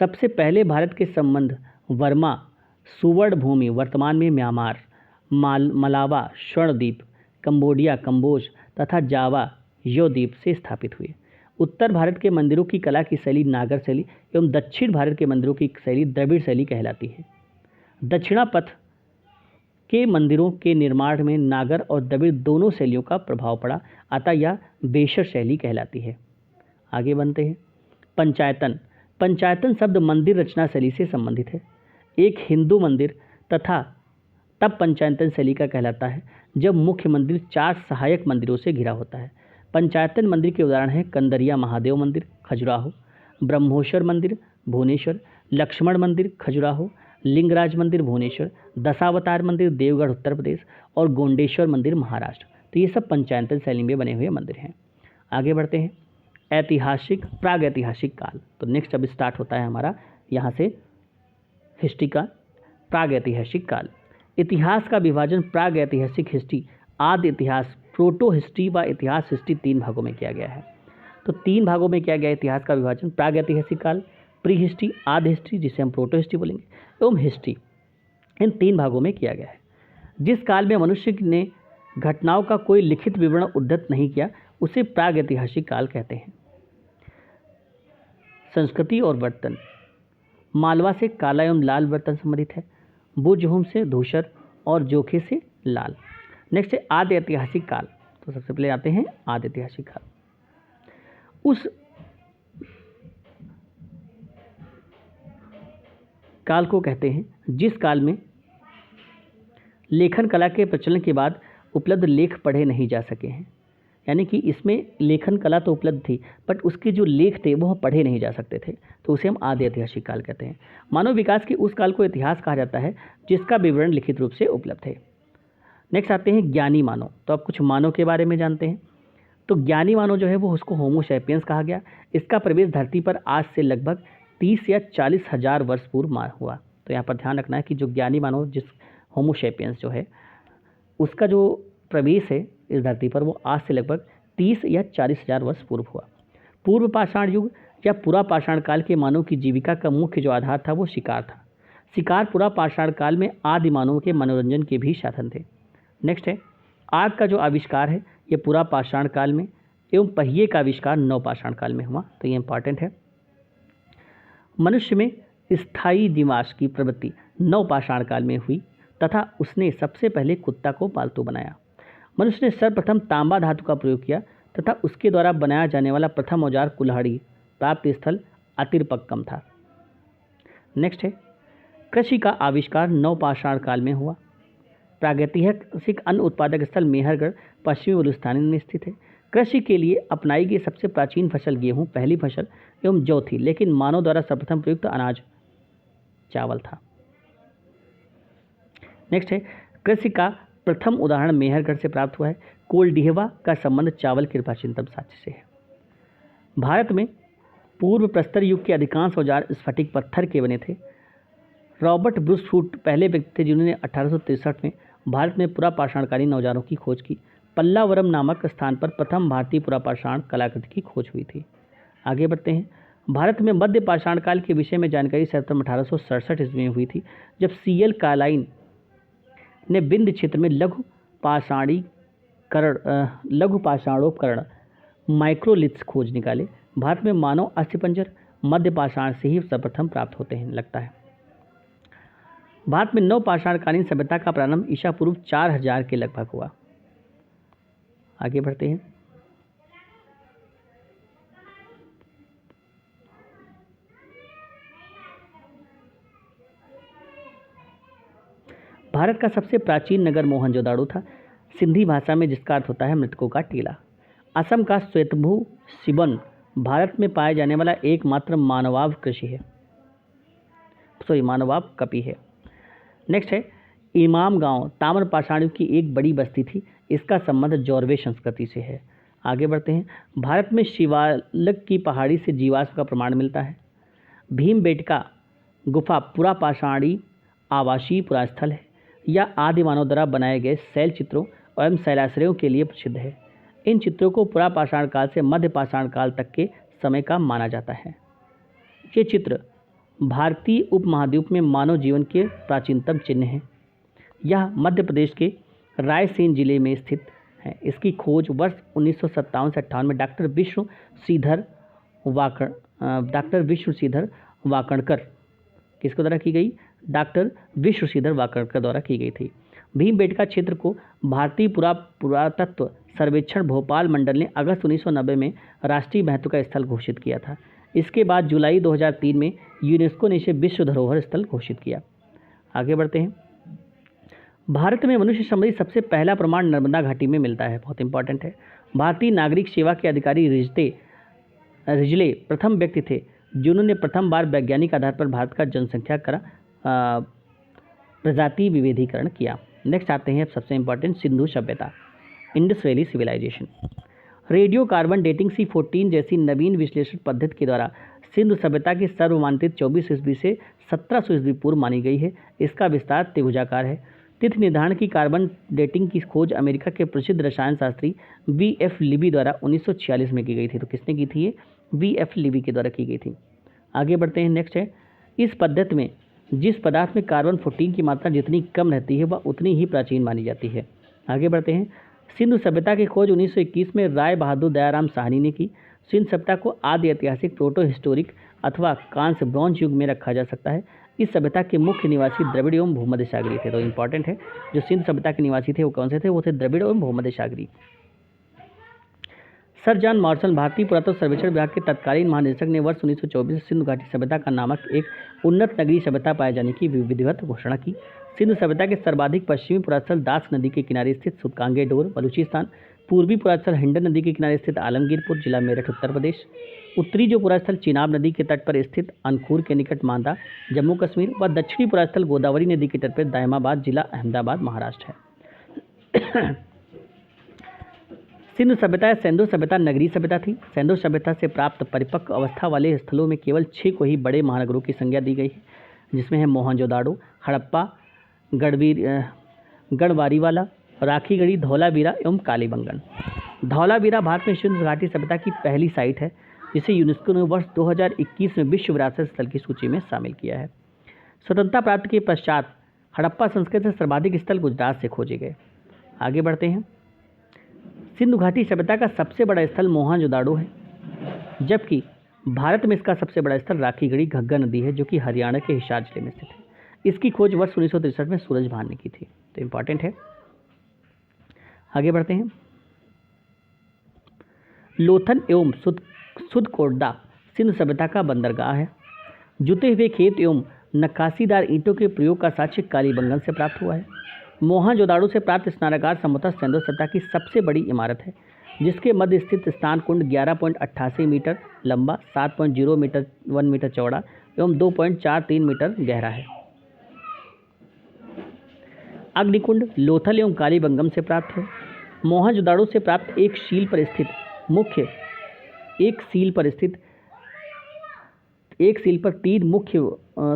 सबसे पहले भारत के संबंध वर्मा, सुवर्ण भूमि वर्तमान में म्यांमार, मलावा, स्वर्णद्वीप, कंबोडिया, कंबोज तथा जावा योद्वीप से स्थापित हुए। उत्तर भारत के मंदिरों की कला की शैली नागर शैली एवं दक्षिण भारत के मंदिरों की शैली द्रविड़ शैली कहलाती है। दक्षिणापथ के मंदिरों के निर्माण में नागर और द्रविड़ दोनों शैलियों का प्रभाव पड़ा, अतः यह बेशर शैली कहलाती है। आगे बनते हैं। पंचायतन। पंचायतन शब्द मंदिर रचना शैली से संबंधित है। एक हिंदू मंदिर तथा तब पंचायतन शैली का कहलाता है जब मुख्य मंदिर 4 सहायक मंदिरों से घिरा होता है। पंचायतन मंदिर के उदाहरण हैं कंदरिया महादेव मंदिर खजुराहो, ब्रह्मोश्वर मंदिर भुवनेश्वर, लक्ष्मण मंदिर खजुराहो, लिंगराज मंदिर भुवनेश्वर, दशावतार मंदिर देवगढ़ उत्तर प्रदेश और गोंडेश्वर मंदिर महाराष्ट्र। तो ये सब पंचायतन शैली में बने हुए मंदिर हैं। आगे बढ़ते हैं। ऐतिहासिक प्राग ऐतिहासिक काल। तो नेक्स्ट अब स्टार्ट होता है हमारा यहाँ से हिस्ट्री का प्राग ऐतिहासिक काल। इतिहास का विभाजन प्राग ऐतिहासिक हिस्ट्री, आदि इतिहास, प्रोटो हिस्ट्री व इतिहास हिस्ट्री 3 भागों में किया गया है। तो 3 भागों में किया गया इतिहास का विभाजन। प्राग ऐतिहासिक काल, प्री हिस्ट्री, आदि हिस्ट्री जिसे हम प्रोटो हिस्ट्री बोलेंगे, एवं हिस्ट्री, इन 3 भागों में किया गया है। जिस काल में मनुष्य ने घटनाओं का कोई लिखित विवरण उद्धृत नहीं किया उसे प्राग ऐतिहासिक काल कहते हैं। संस्कृति और बर्तन। मालवा से काला एवं लाल बर्तन संबंधित है, बुजहोम से धूसर और जोखे से लाल। नेक्स्ट है आदि ऐतिहासिक काल। तो सबसे पहले आते हैं आदि ऐतिहासिक काल। उस काल को कहते हैं जिस काल में लेखन कला के प्रचलन के बाद उपलब्ध लेख पढ़े नहीं जा सके हैं। यानी कि इसमें लेखन कला तो उपलब्ध थी बट उसके जो लेख थे वो पढ़े नहीं जा सकते थे, तो उसे हम आदि ऐतिहासिक काल कहते हैं। मानव विकास के उस काल को इतिहास कहा जाता है जिसका विवरण लिखित रूप से उपलब्ध है। नेक्स्ट आते हैं ज्ञानी मानव। तो अब कुछ मानव के बारे में जानते हैं। तो ज्ञानी मानव जो है वो उसको होमो सैपियंस कहा गया। इसका प्रवेश धरती पर आज से लगभग 30 या 40 हज़ार वर्ष पूर्व हुआ। तो यहाँ पर ध्यान रखना है कि जो ज्ञानी मानव जिस होमो सैपियंस जो है उसका जो प्रवेश है इस धरती पर वो आज से लगभग 30 या 40 हज़ार वर्ष पूर्व हुआ। पूर्व पाषाण युग या पुरा पाषाण काल के मानव की जीविका का मुख्य जो आधार था वो शिकार था। शिकार पुरा पाषाण काल में आदि मानव के मनोरंजन के भी साधन थे। नेक्स्ट है आग का जो आविष्कार है ये पुरा पाषाण काल में एवं पहिए का आविष्कार नव पाषाण काल में हुआ। तो ये इंपॉर्टेंट है। मनुष्य में स्थायी निवास की प्रवृत्ति नव पाषाण काल में हुई तथा उसने सबसे पहले कुत्ता को पालतू बनाया। मनुष्य ने सर्वप्रथम तांबा धातु का प्रयोग किया तथा उसके द्वारा बनाया जाने वाला प्रथम औजार कुल्हाड़ी प्राप्त स्थल अतिरपक्कम था। नेक्स्ट है कृषि का आविष्कार नव पाषाण काल में हुआ। प्रागैतिहासिक अन्न उत्पादक स्थल मेहरगढ़ पश्चिमी बलूचिस्तान में स्थित है। कृषि के लिए अपनाई गई सबसे प्राचीन फसल गेहूं पहली फसल एवं जौ थी, लेकिन मानव द्वारा सर्वप्रथम प्रयुक्त अनाज चावल था। नेक्स्ट है कृषि का प्रथम उदाहरण मेहरगढ़ से प्राप्त हुआ है। कोलडिहवा का संबंध चावल के प्राचीनतम साक्ष्य से है। भारत में पूर्व प्रस्तर युग के अधिकांश औजार स्फटिक पत्थर के बने थे। रॉबर्ट ब्रूस फूट पहले व्यक्ति थे जिन्होंने 1863 में भारत में पुरापाषाणकालीन औजारों की खोज की। पल्लावरम नामक स्थान पर प्रथम भारतीय पुरापाषाण कलाकृति की खोज हुई थी। आगे बढ़ते हैं। भारत में मध्य पाषाण काल के विषय में जानकारी सर्वप्रथम 1867 ईस्वी में हुई थी, जब सीएल कालाइन ने विंध्य क्षेत्र में लघु पाषाणोपकरण माइक्रोलिथ्स खोज निकाले। भारत में मानव अस्थिपंजर मध्य पाषाण से ही सर्वप्रथम प्राप्त होते हैं लगता है। भारत में नवपाषाणकालीन सभ्यता का प्रारंभ ईसा पूर्व 4000 के लगभग हुआ। आगे बढ़ते हैं। भारत का सबसे प्राचीन नगर मोहनजोदाड़ो था, सिंधी भाषा में, जिसका अर्थ होता है मृतकों का टीला। असम का श्वेतभू सिबन भारत में पाया जाने वाला एकमात्र मानवाव कपि है। नेक्स्ट है इमाम गांव ताम्रपाषाणियों की एक बड़ी बस्ती थी, इसका संबंध जौरवे संस्कृति से है। आगे बढ़ते हैं। भारत में शिवालक की पहाड़ी से जीवाश्म का प्रमाण मिलता है। भीमबेटका गुफा पुरापाषाणी आवासीय पुरास्थल है। यह आदि मानव द्वारा बनाए गए शैल चित्रों एवं शैलाश्रयों के लिए प्रसिद्ध है। इन चित्रों को पुरापाषाण काल से मध्य पाषाण काल तक के समय का माना जाता है। ये चित्र भारतीय उपमहाद्वीप में मानव जीवन के प्राचीनतम चिन्ह हैं। यह मध्य प्रदेश के रायसेन जिले में स्थित है। इसकी खोज वर्ष 1957 से 58 में डॉक्टर विश्वश्रीधर वाकणकर किसके द्वारा की गई? डॉक्टर विश्वश्रीधर वाकणकर द्वारा की गई थी। भीमबेटका क्षेत्र को भारतीय पुरातत्व सर्वेक्षण भोपाल मंडल ने अगस्त 1990 में राष्ट्रीय महत्व का स्थल घोषित किया था। इसके बाद जुलाई 2003 में यूनेस्को ने इसे विश्व धरोहर स्थल घोषित किया। आगे बढ़ते हैं। भारत में मनुष्य संबंधी सबसे पहला प्रमाण नर्मदा घाटी में मिलता है, बहुत इंपॉर्टेंट है। भारतीय नागरिक सेवा के अधिकारी रिजले प्रथम व्यक्ति थे जिन्होंने प्रथम बार वैज्ञानिक आधार पर भारत का जनसंख्या का प्रजाति विभेदीकरण किया। नेक्स्ट आते हैं सबसे इंपॉर्टेंट सिंधु सभ्यता, Indus valley civilization. Radio carbon dating C14 जैसी नवीन विश्लेषण पद्धति के द्वारा सिंधु सभ्यता की सर्वमान्यित 24 ईस्वी से 1700 ईस्वी पूर्व मानी गई है। इसका विस्तार त्रिभुजाकार है। तिथि निर्धारण की कार्बन डेटिंग की खोज अमेरिका के प्रसिद्ध रसायन शास्त्री V.F. लिबी द्वारा 1946 में की गई थी। तो किसने की थी? ये V.F. लिबी के द्वारा की गई थी। आगे बढ़ते हैं। नेक्स्ट है, इस पद्धति में जिस पदार्थ में कार्बन 14 की मात्रा जितनी कम रहती है वह उतनी ही प्राचीन मानी जाती है। आगे बढ़ते हैं। सिंधु सभ्यता की खोज 1921 में राय बहादुर दयाराम साहनी ने की। सिंधु सभ्यता को आदि ऐतिहासिक प्रोटो हिस्टोरिक अथवा कांस्य ब्रॉन्ज युग में रखा जा सकता है। इस सभ्यता के मुख्य निवासी द्रविड़ एवं भूमध्य सागरी थे। तो इंपॉर्टेंट है, जो सिंधु सभ्यता के निवासी थे वो कौन से थे? वो थे द्रविड़ एवं भूमध्य सागरी। सर जॉन मॉर्सन भारतीय पुरातत्व सर्वेक्षण विभाग के तत्कालीन महानिदेशक ने वर्ष 1924 से सिंधु घाटी सभ्यता का नामक एक उन्नत नगरीय सभ्यता पाए जाने की विधिवत घोषणा की। सिंधु सभ्यता के सर्वाधिक पश्चिमी पुरास्थल दास नदी के किनारे स्थित सुतकांगे डोर बलूचिस्तान, पूर्वी पुरास्थल हिंडन नदी के किनारे स्थित आलमगीरपुर जिला मेरठ उत्तर प्रदेश, उत्तरी जो पुरास्थल चिनाब नदी के तट पर स्थित अनखूर के निकट मांदा जम्मू कश्मीर व दक्षिणी पुरास्थल गोदावरी नदी के तट पर दायमाबाद जिला अहमदाबाद महाराष्ट्र है। सिंधु सभ्यता सेंधु सभ्यता नगरीय सभ्यता थी। सेंधु सभ्यता से प्राप्त परिपक्व अवस्था वाले स्थलों में केवल 6 को ही बड़े महानगरों की संज्ञा दी गई है, जिसमें है मोहनजोदाड़ो, हड़प्पा, गढ़वारीवाला, राखीगढ़ी, धौलावीरा एवं कालीबंगन। धौलावीरा भारत में सिंधु घाटी सभ्यता की पहली साइट है, जिसे यूनेस्को ने वर्ष 2021 में विश्व विरासत स्थल की सूची में शामिल किया है। स्वतंत्रता प्राप्ति के पश्चात हड़प्पा संस्कृति से सर्वाधिक स्थल गुजरात से खोजे गए। आगे बढ़ते हैं। सिंधु घाटी सभ्यता का सबसे बड़ा स्थल मोहनजोदाड़ो है, जबकि भारत में इसका सबसे बड़ा स्थल राखीगढ़ी घग्गर नदी है, जो कि हरियाणा के हिसार जिले में स्थित है। इसकी खोज वर्ष 1963 में सूरजभान ने की थी। तो इंपॉर्टेंट है। आगे बढ़ते हैं। लोथन एवं सुदकोटदा सिंधु सभ्यता का बंदरगाह है। जुते हुए खेत एवं नक्काशीदार ईंटों के प्रयोग का साक्ष्य कालीबंगन से प्राप्त हुआ है। मोहनजोदाड़ो से प्राप्त स्नानागार संभवतः सिंधु सभ्यता की सबसे बड़ी इमारत है, जिसके मध्य स्थित स्नान कुंड 11.88 मीटर लंबा, 7.01 मीटर चौड़ा एवं 2.43 मीटर गहरा है। अग्निकुंड लोथल एवं कालीबंगम से प्राप्त है। मोहनजोदाड़ो से प्राप्त एक सील पर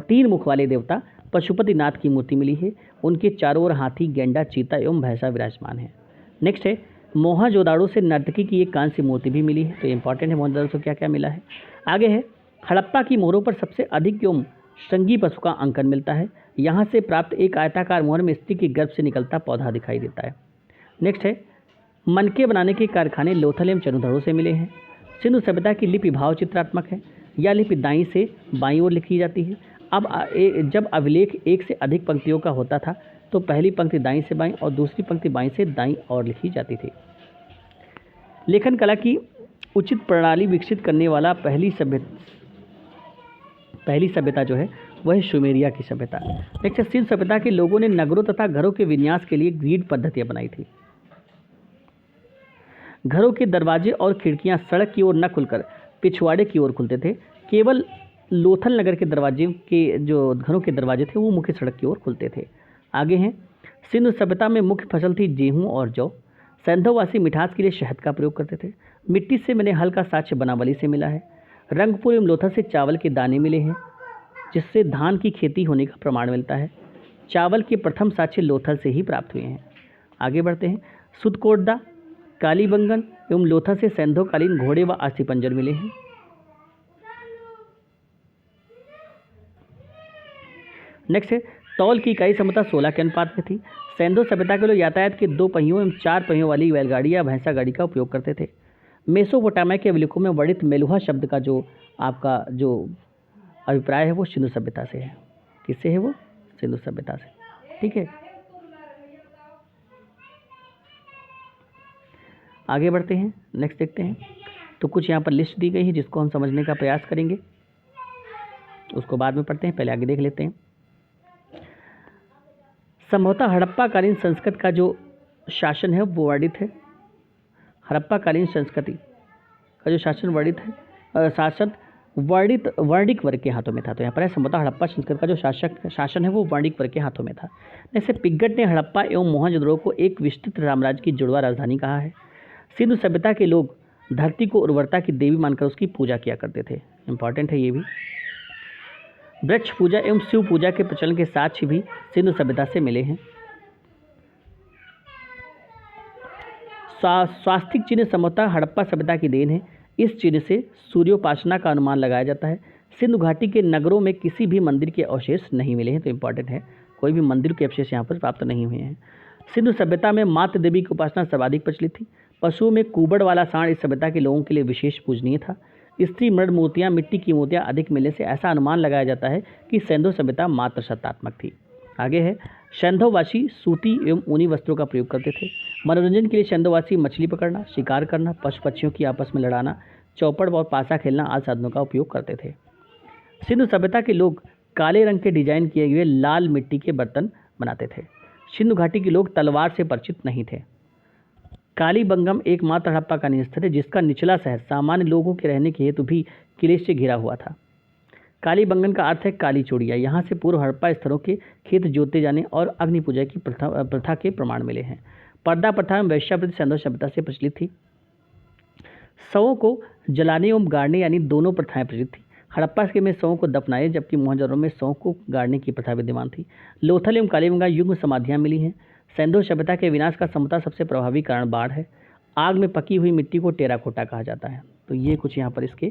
तीन मुख वाले देवता पशुपतिनाथ की मूर्ति मिली है। उनके चारों ओर हाथी, गेंडा, चीता एवं भैंसा विराजमान है। नेक्स्ट है, मोहनजोदाड़ो से नर्तकी की एक कांस्य मूर्ति भी मिली है। तो इंपॉर्टेंट है, मोहनजोदाड़ो से क्या क्या मिला है। आगे है, हड़प्पा की मोहरों पर सबसे अधिक एवं श्रृंगी पशु का अंकन मिलता है। यहाँ से प्राप्त एक आयताकार मोहर में स्त्री के गर्भ से निकलता पौधा दिखाई देता है। नेक्स्ट है, मनके बनाने के कारखाने लोथल एवं चनुधड़ों से मिले हैं। सिंधु सभ्यता की लिपि भाव चित्रात्मक है। यह लिपि दाईं से बाईं ओर लिखी जाती है। अब जब अभिलेख एक से अधिक पंक्तियों का होता था तो पहली पंक्ति दाईं से बाईं और दूसरी पंक्ति बाईं से दाईं ओर लिखी जाती थी। लेखन कला की उचित प्रणाली विकसित करने वाला पहली सभ्यता जो है वह सुमेरिया की सभ्यता। नेक्स्ट, सिंधु सभ्यता के लोगों ने नगरों तथा घरों के विन्यास के लिए ग्रिड पद्धतियां बनाई थी। घरों के दरवाजे और खिड़कियां सड़क की ओर न खुलकर पिछवाड़े की ओर खुलते थे। केवल लोथल नगर के दरवाजे के जो घरों के दरवाजे थे वो मुख्य सड़क की ओर खुलते थे। आगे हैं, सिंधु सभ्यता में मुख्य फसल थी गेहूं और जौ। सैंधववासी मिठास के लिए शहद का प्रयोग करते थे। मिट्टी से बने हल का साक्ष्य बनावली से मिला है। रंगपुर एवं लोथल से चावल के दाने मिले हैं जिससे धान की खेती होने का प्रमाण मिलता है। चावल के प्रथम साक्ष्य लोथल से ही प्राप्त हुए हैं। आगे बढ़ते हैं, सुदकोटदा, कालीबंगन एवं लोथल से सैंधवकालीन घोड़े व अस्थिपंजर मिले हैं। नेक्स्ट है, तौल की इकाई समता 16 के अनुपात में थी। सैंधव सभ्यता के लोग यातायात के 2 पहियों एवं 4 पहियों वाली बैलगाड़ी या भैंसा गाड़ी का उपयोग करते थे। मेसोपोटामिया के अभिलेखों में वर्णित मेलुहा शब्द का जो आपका जो अभिप्राय है वो सिंधु सभ्यता से है। किससे है वो? सिंधु सभ्यता से। ठीक है, आगे बढ़ते हैं, नेक्स्ट देखते हैं। तो कुछ यहाँ पर लिस्ट दी गई है जिसको हम समझने का प्रयास करेंगे, उसको बाद में पढ़ते हैं, पहले आगे देख लेते हैं। संभवतः हड़प्पाकालीन संस्कृत का जो शासन है वो वर्णित है। हड़प्पाकालीन संस्कृति का जो शासन वर्णित है, शासन वर्णिक वर्ग के हाथों में था। तो यहाँ पर है, संभवतः हड़प्पा संस्कृत का जो शासन है वो वर्णिक वर्ग के हाथों में था। जैसे पिग्गट ने हड़प्पा एवं मोहनजोदड़ो को एक विस्तृत साम्राज्य की जुड़वा राजधानी कहा है। सिंधु सभ्यता के लोग धरती को उर्वरता की देवी मानकर उसकी पूजा किया करते थे। इंपॉर्टेंट है ये भी। वृक्ष पूजा एवं शिव पूजा के प्रचलन के साक्ष्य भी सिंधु सभ्यता से मिले हैं। स्वास्तिक चिन्ह संभवतः हड़प्पा सभ्यता की देन है। इस चिन्ह से सूर्योपासना का अनुमान लगाया जाता है। सिंधु घाटी के नगरों में किसी भी मंदिर के अवशेष नहीं मिले हैं। तो इंपॉर्टेंट है, कोई भी मंदिर के अवशेष यहाँ पर प्राप्त नहीं हुए हैं। सिंधु सभ्यता में मातृ देवी की उपासना सर्वाधिक प्रचलित थी। पशुओं में कुबड़ वाला सांड इस सभ्यता के लोगों के लिए विशेष पूजनीय था। स्त्री मृद मूर्तियाँ, मिट्टी की मूर्तियाँ अधिक मिलने से ऐसा अनुमान लगाया जाता है कि सैंधव सभ्यता मात्र सत्तात्मक थी। आगे है, सैंधववासी सूती एवं ऊनी वस्त्रों का प्रयोग करते थे। मनोरंजन के लिए सैंधववासी मछली पकड़ना, शिकार करना, पशु पक्षियों की आपस में लड़ाना, चौपड़ और पासा खेलना आदि साधनों का उपयोग करते थे। सिंधु सभ्यता के लोग काले रंग के डिजाइन किए हुए लाल मिट्टी के बर्तन बनाते थे। सिंधु घाटी के लोग तलवार से परिचित नहीं थे। कालीबंगम एकमात्र हड़प्पाकालीन स्थल है जिसका निचला शहर सामान्य लोगों के रहने के हेतु भी किले से घिरा हुआ था। कालीबंगन का अर्थ है काली चूड़िया। यहाँ से पूर्व हड़प्पा स्थलों के खेत जोते जाने और अग्नि पूजा की प्रथा के प्रमाण मिले हैं। पर्दा प्रथा में वैश्यावृत्ति सैंधव सभ्यता से प्रचलित थी। शवों को जलाने एवं गाड़ने यानी दोनों प्रथाएं प्रचलित थी। हड़प्पा के में शवों को दफनाए जबकि मोहनजोदड़ो में शवों को गाड़ने की प्रथा विद्यमान थी। लोथल एवं कालीबंगा युग समाधियां मिली हैं। सैंधव सभ्यता के विनाश का संभवतः सबसे प्रभावी कारण बाढ़ है। आग में पकी हुई मिट्टी को टेराकोटा कहा जाता है। तो ये कुछ यहाँ पर इसके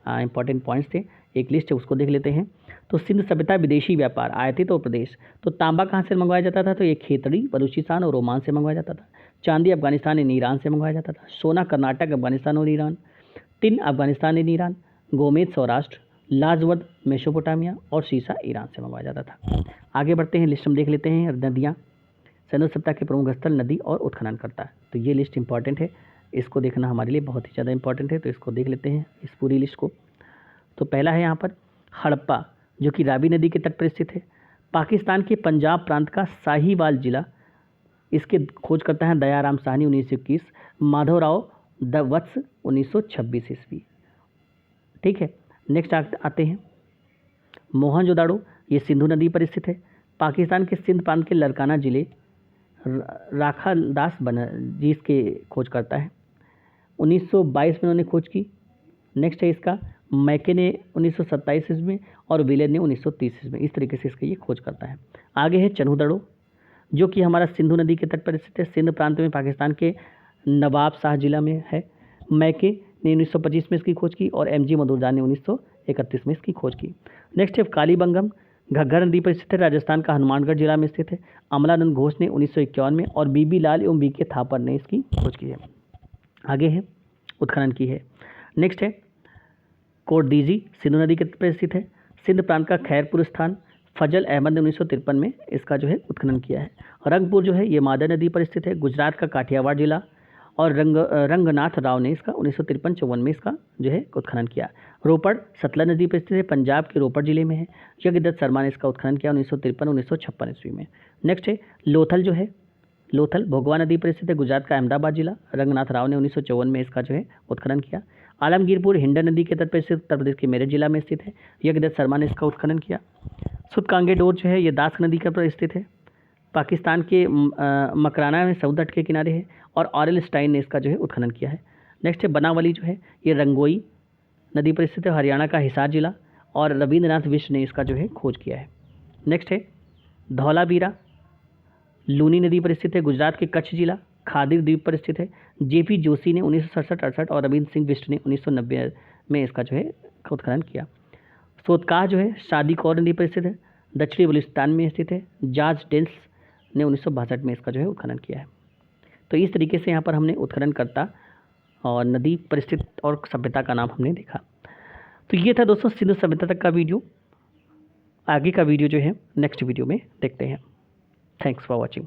इंपॉर्टेंट पॉइंट्स थे। एक लिस्ट है उसको देख लेते हैं। तो सिंधु सभ्यता विदेशी व्यापार आयातित और प्रदेश। तो तांबा कहाँ से मंगवाया जाता था? तो ये खेतड़ी, बलूचिस्तान और ओमान से मंगवाया जाता था। चांदी अफगानिस्तान एवं ईरान से मंगवाया जाता था। सोना कर्नाटक, अफगानिस्तान और ईरान। टिन अफगानिस्तान एवं ईरान। गोमेद सौराष्ट्र, लाजवद मेसोपोटामिया और सीसा ईरान से मंगवाया जाता था। आगे बढ़ते हैं, लिस्ट हम देख लेते हैं। नदियाँ, सैंधव सभ्यता के प्रमुख स्थल, नदी और उत्खनन करता है। तो ये लिस्ट इंपॉर्टेंट है, इसको देखना हमारे लिए बहुत ही ज़्यादा इंपॉर्टेंट है। तो इसको देख लेते हैं, इस पूरी लिस्ट को। तो पहला है यहाँ पर हड़प्पा, जो कि रावी नदी के तट पर स्थित है। पाकिस्तान के पंजाब प्रांत का साहिवाल जिला, इसके खोज करता है दयाराम साहनी 1921, माधवराव वत्स 1926 ईस्वी। ठीक है, नेक्स्ट आते हैं मोहनजोदाड़ो। ये सिंधु नदी पर स्थित है। पाकिस्तान के सिंध प्रांत के लरकाना जिले राखालदास जी इसके खोज करता है। 1922 में उन्होंने खोज की। नेक्स्ट है इसका मैके ने 1927 ईस्वी और विले ने 1930 ईस्वी। इस तरीके से इसका ये खोज करता है। आगे है चनुदड़ो, जो कि हमारा सिंधु नदी के तट पर स्थित है। सिंध प्रांत में पाकिस्तान के नवाब शाह जिला में है। मैके ने 1925 में इसकी खोज की और MG मधुरदास ने 1931 में इसकी खोज की। नेक्स्ट है कालीबंगम, घग्गर नदी पर स्थित है, राजस्थान का हनुमानगढ़ जिला में स्थित है। अमलानंद घोष ने 1951 में और बीबी लाल एवं बी के थापर ने इसकी खोज की है। आगे है उत्खनन की है। नेक्स्ट है कोटदीजी, सिंधु नदी के तट पर स्थित है। सिंध प्रांत का खैरपुर स्थान, फजल अहमद ने 1953 में इसका जो है उत्खनन किया है। रंगपुर जो है ये मादा नदी पर स्थित है, गुजरात का काठियावाड़ जिला, और रंगनाथ राव ने इसका 1953-54 में इसका जो है उत्खनन किया। रोपड़ सतलज नदी पर स्थित है, पंजाब के रोपड़ जिले में है। यज्ञदत्त शर्मा ने इसका उत्खनन किया 1953-1956 ईस्वी में। नेक्स्ट है लोथल जो है, लोथल भोगवा नदी पर स्थित है, गुजरात का अहमदाबाद जिला। रंगनाथ राव ने 1954 में इसका जो है उत्खनन किया। आलमगीरपुर हिंडन नदी के तट पर स्थित उत्तर प्रदेश के मेरठ जिला में स्थित है। यज्ञदत्त शर्मा ने इसका उत्खनन किया। सुतकांगे डोर जो है ये दास नदी के पर स्थित है, पाकिस्तान के मकराना में सऊदी तट के किनारे है, और ऑरेल स्टाइन ने इसका जो है उत्खनन किया है। नेक्स्ट है बनावली जो है ये रंगोई नदी पर स्थित है, हरियाणा का हिसार जिला, और रविंद्रनाथ विश्व ने इसका जो है खोज किया है। नेक्स्ट है धौलावीरा, लूनी नदी पर स्थित है, गुजरात के कच्छ जिला, खादिर द्वीप पर स्थित है। जेपी जोशी ने 1967-68 और रविंद्र सिंह बिष्ट ने 1990 में इसका जो है उत्खनन किया। सोतकाह जो है शादी कौर नदी पर स्थित है, दक्षिणी बलूचिस्तान में स्थित है। जॉर्ज डेल्स ने 1962 में इसका जो है उत्खनन किया है। तो इस तरीके से यहाँ पर हमने उत्खननकर्ता और नदी परिस्थिति और सभ्यता का नाम हमने देखा। तो ये था दोस्तों सिंधु सभ्यता तक का वीडियो। आगे का वीडियो जो है नेक्स्ट वीडियो में देखते हैं। Thanks for watching.